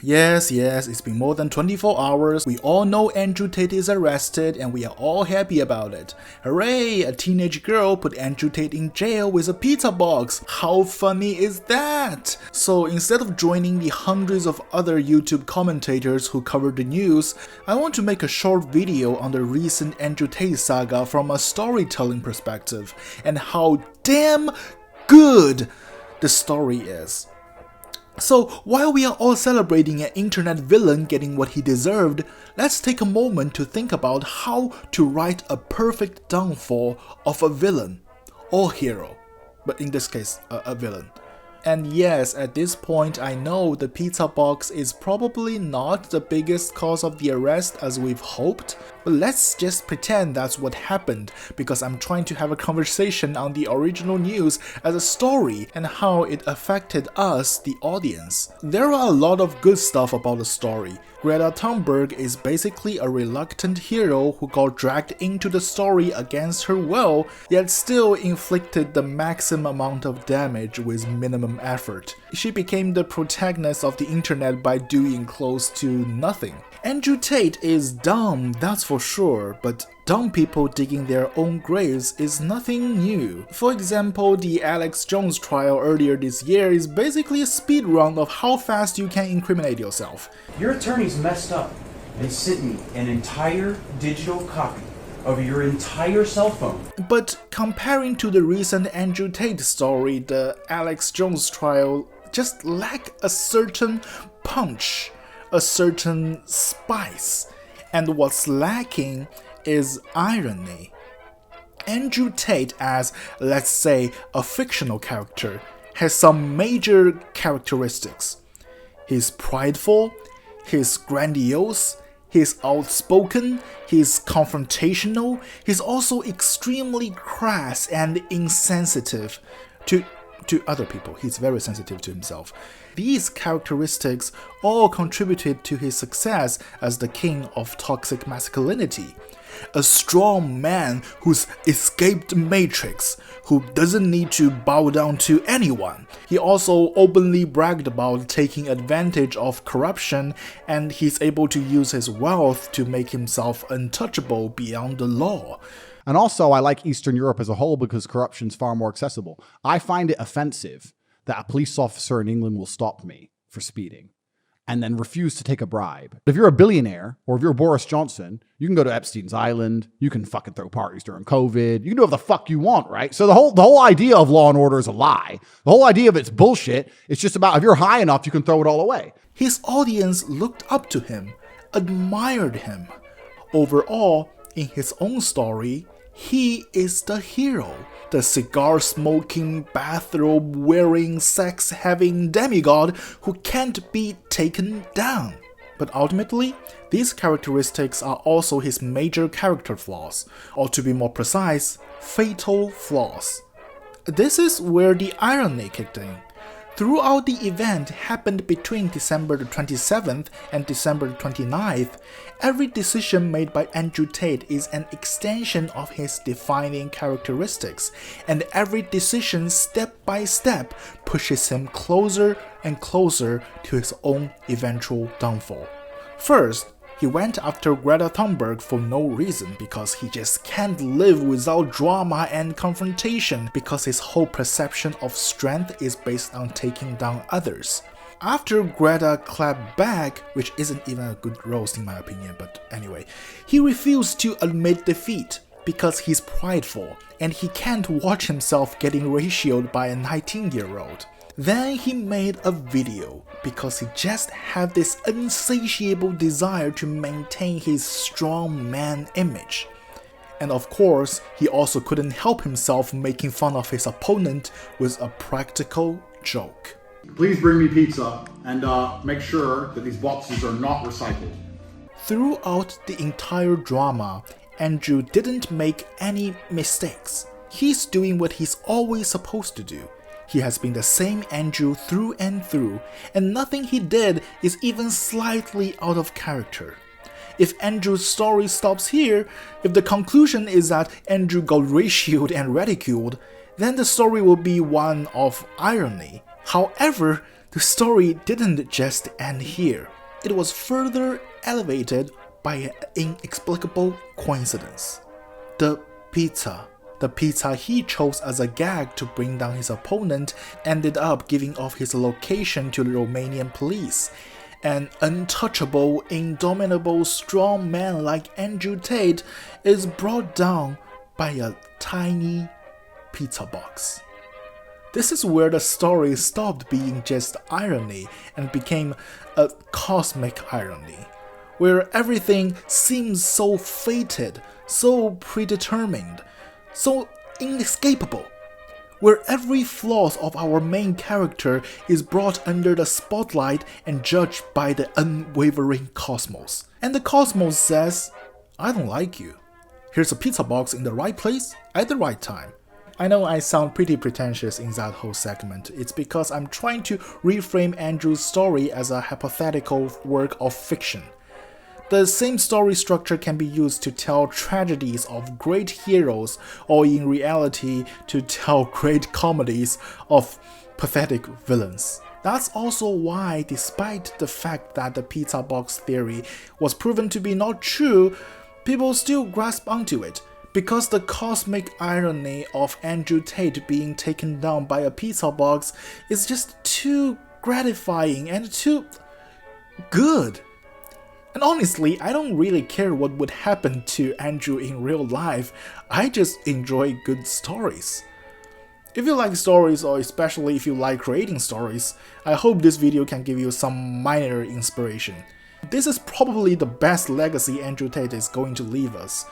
Yes, it's been more than 24 hours. We all know Andrew Tate is arrested and we are all happy about it. Hooray! A teenage girl put Andrew Tate in jail with a pizza box. How funny is that? So instead of joining the hundreds of other YouTube commentators who covered the news, I want to make a short video on the recent Andrew Tate saga from a storytelling perspective and how damn good the story is. So while we are all celebrating an internet villain getting what he deserved, let's take a moment to think about how to write a perfect downfall of a villain or hero, but in this case, a villain. And yes, at this point I know the pizza box is probably not the biggest cause of the arrest as we've hoped, but let's just pretend that's what happened because I'm trying to have a conversation on the original news as a story and how it affected us, the audience. There are a lot of good stuff about the story. Greta Thunberg is basically a reluctant hero who got dragged into the story against her will, yet still inflicted the maximum amount of damage with minimum effort. She became the protagonist of the internet by doing close to nothing. Andrew Tate is dumb, that's for sure, but dumb people digging their own graves is nothing new. For example, the Alex Jones trial earlier this year is basically a speed run of how fast you can incriminate yourself. Your attorney's messed up and sent me an entire digital copy of your entire cell phone. But comparing to the recent Andrew Tate story, the Alex Jones trial just lacked a certain punch, a certain spice, and what's lacking is irony. Andrew Tate as, let's say, a fictional character has some major characteristics. He's prideful, he's grandiose, he's outspoken, he's confrontational, he's also extremely crass and insensitive to other people. He's very sensitive to himself. These characteristics all contributed to his success as the king of toxic masculinity. A strong man who's escaped the matrix, who doesn't need to bow down to anyone. He also openly bragged about taking advantage of corruption, and he's able to use his wealth to make himself untouchable beyond the law. And also, I like Eastern Europe as a whole because corruption's far more accessible. I find it offensive that a police officer in England will stop me for speeding and then refuse to take a bribe. If you're a billionaire or if you're Boris Johnson, you can go to Epstein's Island, you can fucking throw parties during COVID, you can do whatever the fuck you want, right? So the whole idea of law and order is a lie. The whole idea of it's bullshit. It's just about if you're high enough, you can throw it all away. His audience looked up to him, admired him. Overall, in his own story, he is the hero, the cigar-smoking, bathrobe-wearing, sex-having demigod who can't be taken down. But ultimately, these characteristics are also his major character flaws, or to be more precise, fatal flaws. This is where the irony kicked in. Throughout the event happened between December the 27th and December the 29th, every decision made by Andrew Tate is an extension of his defining characteristics, and every decision step by step pushes him closer and closer to his own eventual downfall. First, he went after Greta Thunberg for no reason because he just can't live without drama and confrontation because his whole perception of strength is based on taking down others. After Greta clapped back, which isn't even a good roast in my opinion, but anyway, he refused to admit defeat because he's prideful and he can't watch himself getting ratioed by a 19-year-old. Then he made a video because he just had this insatiable desire to maintain his strong man image. And of course, he also couldn't help himself making fun of his opponent with a practical joke. Please bring me pizza and make sure that these boxes are not recycled. Throughout the entire drama, Andrew didn't make any mistakes. He's doing what he's always supposed to do. He has been the same Andrew through and through, and nothing he did is even slightly out of character. If Andrew's story stops here, if the conclusion is that Andrew got ratioed and ridiculed, then the story will be one of irony. However, The story didn't just end here. It was further elevated by an inexplicable coincidence. The pizza. The pizza he chose as a gag to bring down his opponent ended up giving off his location to the Romanian police. An untouchable, indomitable, strong man like Andrew Tate is brought down by a tiny pizza box. This is where the story stopped being just irony and became a cosmic irony, where everything seems so fated, so predetermined, so inescapable, where every flaw of our main character is brought under the spotlight and judged by the unwavering cosmos. And the cosmos says, I don't like you. Here's a pizza box in the right place at the right time. I know I sound pretty pretentious in that whole segment. It's because I'm trying to reframe Andrew's story as a hypothetical work of fiction. The same story structure can be used to tell tragedies of great heroes, or in reality, to tell great comedies of pathetic villains. That's also why, despite the fact that the pizza box theory was proven to be not true, people still grasp onto it, because the cosmic irony of Andrew Tate being taken down by a pizza box is just too gratifying and too good. And honestly, I don't really care what would happen to Andrew in real life, I just enjoy good stories. If you like stories, or especially if you like creating stories, I hope this video can give you some minor inspiration. This is probably the best legacy Andrew Tate is going to leave us.